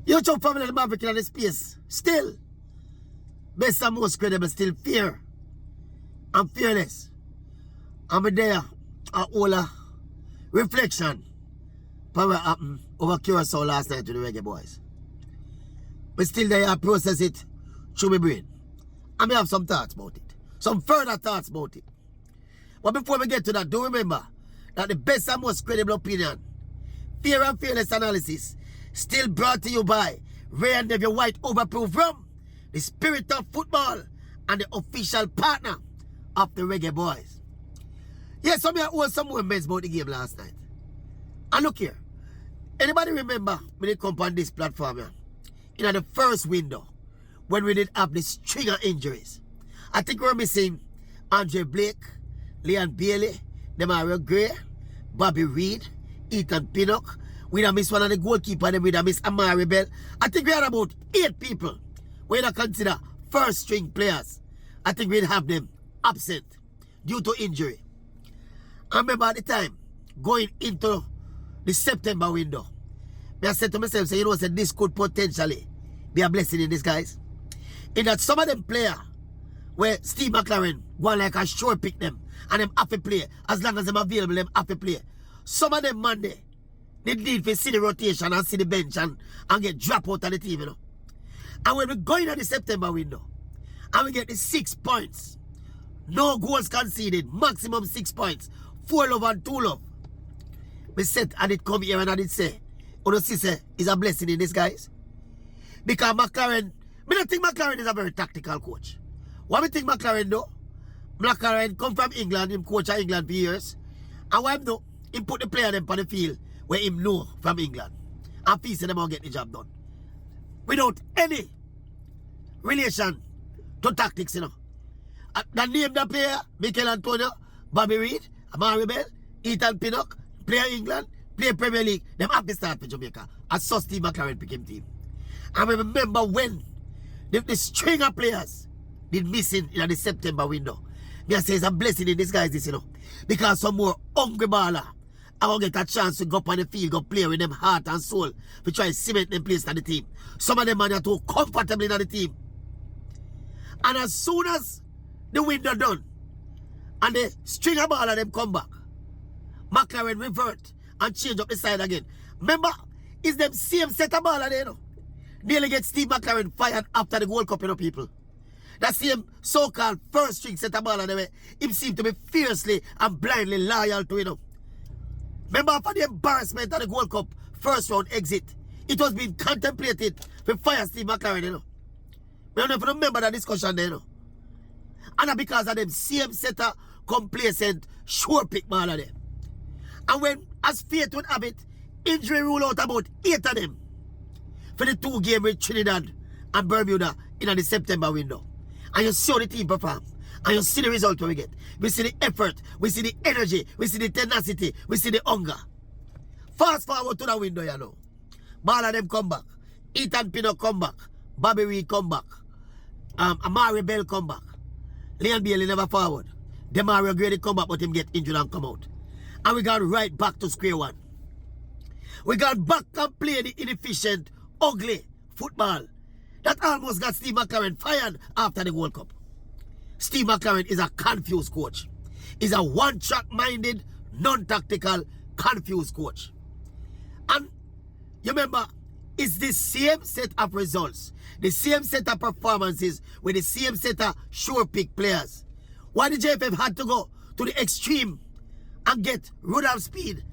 You chop family of the Maverick in the space. Still. Best and most credible, still fear. I'm fearless. I'm there. A whole reflection. For what happened over Curacao last night to the Reggae Boys. But still there I process it through my brain. I may have some thoughts about it. Some further thoughts about it. But before we get to that, do remember that the best and most credible opinion, fear and fearless analysis, still brought to you by Ray and Neville White Overproof Rum, the Spirit of Football, and the official partner of the Reggae Boys. Yes, some of you owe some more mess about the game last night. And look here. Anybody remember when they come on this platform here? In the first window, when we did have the string of injuries. I think we're missing Andre Blake, Leon Bailey, Demario Gray, Bobby Reed, Ethan Pinnock. We'd have missed one of the goalkeeper, then we'd have missed Amari Bell. I think we had about 8 people we'd have consider first string players. I think we'd have them absent due to injury. I remember at the time, going into the September window, I said to myself, so, you know, said this could potentially be a blessing in disguise. In that some of them players where Steve McLaren go like a sure pick them and them have to play. As long as them available, them have to play. Some of them Monday, they need to see the rotation and see the bench and get dropped out of the team, you know. And when we go into the September window and we get the 6 points, no goals conceded, maximum 6 points, 4 love and 2 love. We said, and it come here and I did say, you see, say, is a blessing in disguise. Because McLaren, I don't think McLaren is a very tactical coach. What I think McLaren do? McLaren come from England, him coach of England for years. And what him do? He put the player them on the field where him know from England. And peace them all get the job done. Without any relation to tactics, you know. The name the player, Mikel Antonio, Bobby Reed, Amari Bell, Ethan Pinnock, player England, play Premier League, them have to start for Jamaica. And so Steve McLaren became team. And I remember when the string of players did missing in the September window. Me I say it's a blessing in disguise, this, you know. Because some more hungry baller I will get a chance to go up on the field, go play with them heart and soul to try to cement them place in the team. Some of them are too comfortable in the team. And as soon as the window done and the string of baller them come back, McLaren revert and change up the side again. Remember, it's them same set of baller there, you know. Nearly get Steve McLaren fired after the World Cup, you know, people. That same so-called first string set of baller there, him seemed to be fiercely and blindly loyal to, you know. Remember after the embarrassment of the World Cup first round exit, it was being contemplated to fire Steve McLaren, you know. I don't know if you remember that discussion there, you know. And that's because of them same set of complacent, sure pick baller there. And when, as fate would have it, injury rule out about 8 of them for the 2 games with Trinidad and Bermuda in the September window. And you see how the team perform. And you see the result we get. We see the effort, we see the energy, we see the tenacity, we see the hunger. Fast forward to the window, you know. All of them come back. Ethan Pinnock come back. Bobby Reed come back. Amari Bell come back. Leon Bailey never forward. Demario Gray come back, but him get injured and come out. And we got right back to square one. We got back and play the inefficient, ugly football that almost got Steve McLaren fired after the World Cup. Steve McLaren is a confused coach. He's a one-track minded, non-tactical, confused coach. And you remember, it's the same set of results, the same set of performances with the same set of sure pick players. Why the JFF had to go to the extreme and get Rudolph Speed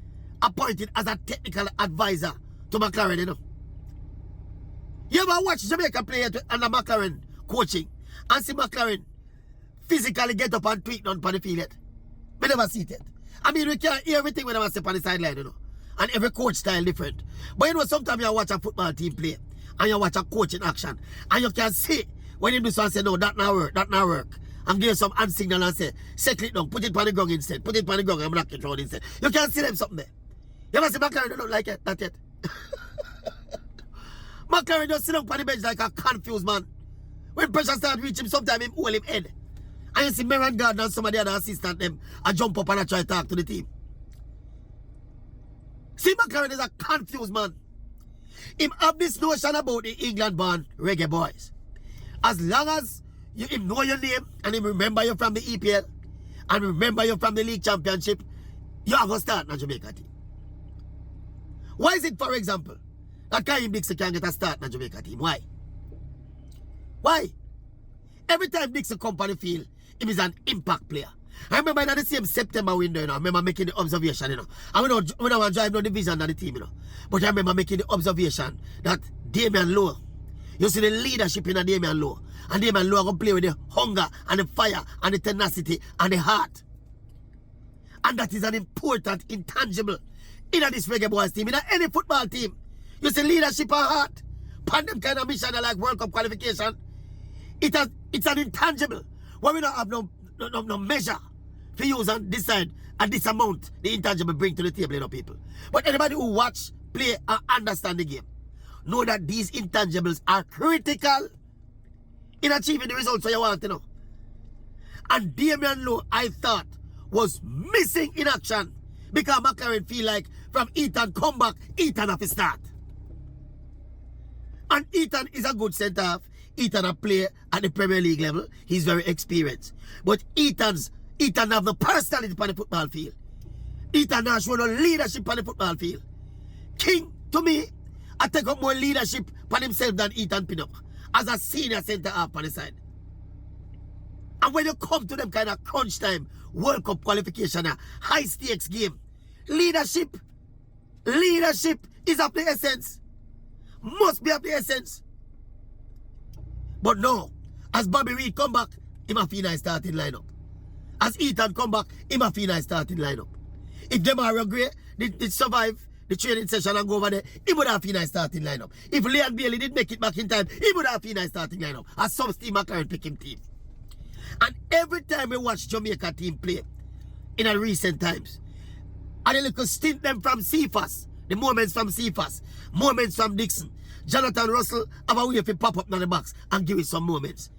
appointed as a technical advisor to McLaren, you know? You ever watch Jamaica play under McLaren coaching and see McLaren physically get up and tweak down on the field yet? We never see it yet. I mean, we can't hear everything when I step on the sideline, you know. And every coach style different. But you know, sometimes you watch a football team play and you watch a coach in action and you can see when you do something, say, no, that not work, that not work. And give some hand signal and say, settle it down, put it on the ground instead, put it on the ground and block it round instead. You can see them something there. You ever see McLaren don't like it, not yet. McLaren just sit down on the bench like a confused man. When pressure start reach him, sometimes him hold him head. And you see Meran Gardner and some of the other assistant them and jump up and I try to talk to the team. See, McLaren is a confused man. Him have this notion about the England-born reggae boys. As long as him know your name and him remember you from the EPL and remember you from the League Championship, you are going to start in the Jamaica team. Why is it, for example, that Karim Dixon can get a start in the Jamaica team? Why? Why? Every time Dixon come on the field, he is an impact player. I remember in the same September window, I remember making the observation, And we don't want to drive down the vision of the team, But I remember making the observation that Damian Lowe, you see the leadership in Damian Lowe. And Damian Lowe going to play with the hunger and the fire and the tenacity and the heart. And that is an important intangible in this reggae boys team, in any football team. You see leadership and heart. Pan them kind of mission like World Cup qualification. It's an intangible. Where we don't have no measure for use and decide at this amount the intangible bring to the table, people. But anybody who watch, play, and understand the game know that these intangibles are critical in achieving the results you want, And Damian Lowe, I thought, was missing in action because McLaren feel like from Ethan come back, Ethan have to start. And Ethan is a good centre-half. Ethan a player at the Premier League level. He's very experienced. But Ethan have the personality on the football field. Ethan has shown no leadership on the football field. King, to me, I take up more leadership on himself than Ethan Pinnock as a senior centre-half on the side. And when you come to them kind of crunch time, World Cup qualification, high stakes game, leadership is of the essence. Must be of the essence. But no, as Bobby Reid come back, he must feel nice starting lineup. As Ethan come back, he must feel nice starting lineup. If Demario Gray did survive the training session and go over there, he would have feel nice starting lineup. If Leon Bailey did make it back in time, he would have feel nice starting lineup. As some Steve McLaren pick him team. And every time we watch Jamaica team play in a recent times, and a little stint them from Cephas, the moments from Cephas, moments from Dixon, Jonathan Russell have a way if he pop up in the box and give it some moments.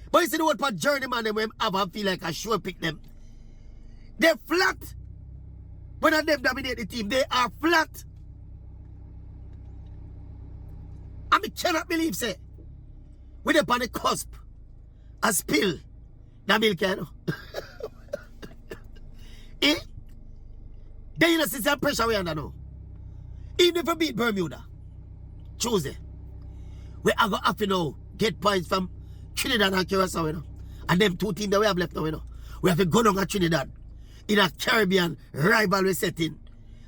But you see the word for journeyman them when have and feel like I sure pick them. They're flat. When them dominate the team, they are flat. And I cannot believe, say, we're up on the cusp, a spill, the milk, Eh? They in a system pressure we under now. Even if we beat Bermuda, Tuesday, we are going to have to now get points from Trinidad and Curacao, And them two teams that we have left now, We have to go down at Trinidad in a Caribbean rivalry setting.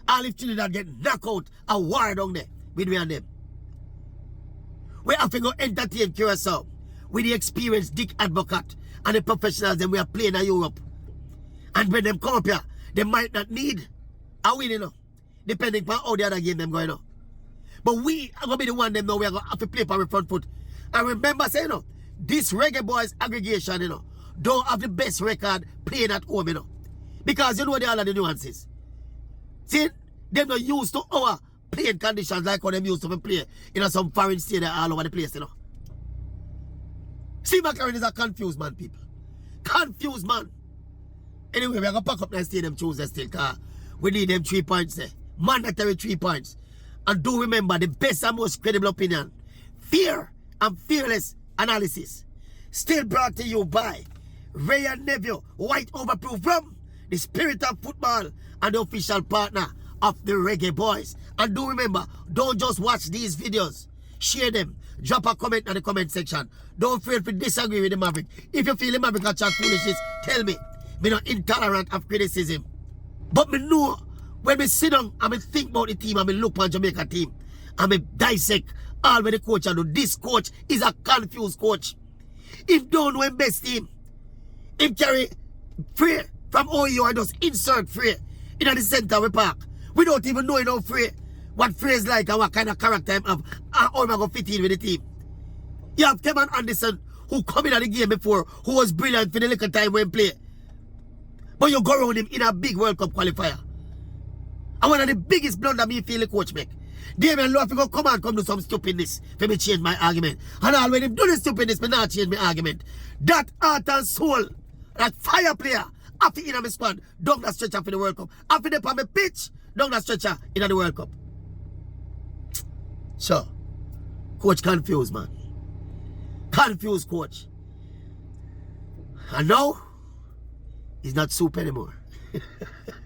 All if Trinidad get knocked out, a war down there between them. We have to go entertain Curacao with the experienced Dick Advocate and the professionals that we are playing in Europe. And when them come up here, they might not need a win, depending on how the other game them going on. But we are going to be the one them now we are going to have to play for the front foot. And remember saying, this reggae boys aggregation, don't have the best record playing at home, Because you know what all of the nuances. See, they're not used to our playing conditions like how them used to play in some foreign stadium all over the place, See, McLaren is a confused man, people. Confused man. Anyway, we're going to pack up that stadium Tuesday still, because we need them 3 points there. Mandatory 3 points. And do remember the best and most credible opinion, fear and fearless analysis, still brought to you by Ray and Neville, white overproof from the Spirit of Football and the official partner of the Reggae Boys. And do remember, don't just watch these videos. Share them. Drop a comment in the comment section. Don't feel to disagree with the Maverick. If you feel the Maverick can chat foolishness, tell me. Me not intolerant of criticism. But me know when me sit down and me think about the team and me look on Jamaica team and me dissect all with the coach and do. This coach is a confused coach. If don't know him best team, him carry free from OU and just insert free in the center of the park. We don't even know enough free what phrase like and what kind of character him have and how him going to fit in with the team. You have Kevin Anderson who come in at the game before, who was brilliant for the little time when he play. But you go around him in a big World Cup qualifier. And one of the biggest blunder me feel the coach make. Damian Lowe, if you go come and come do some stupidness for me change my argument. And all when him do the stupidness, me not change my argument. That heart and soul, that fire player, after in my squad, down the stretcher for the World Cup. After they on my pitch, down the stretcher in the World Cup. So, coach confused, man. Confused coach. And now, he's not soup anymore.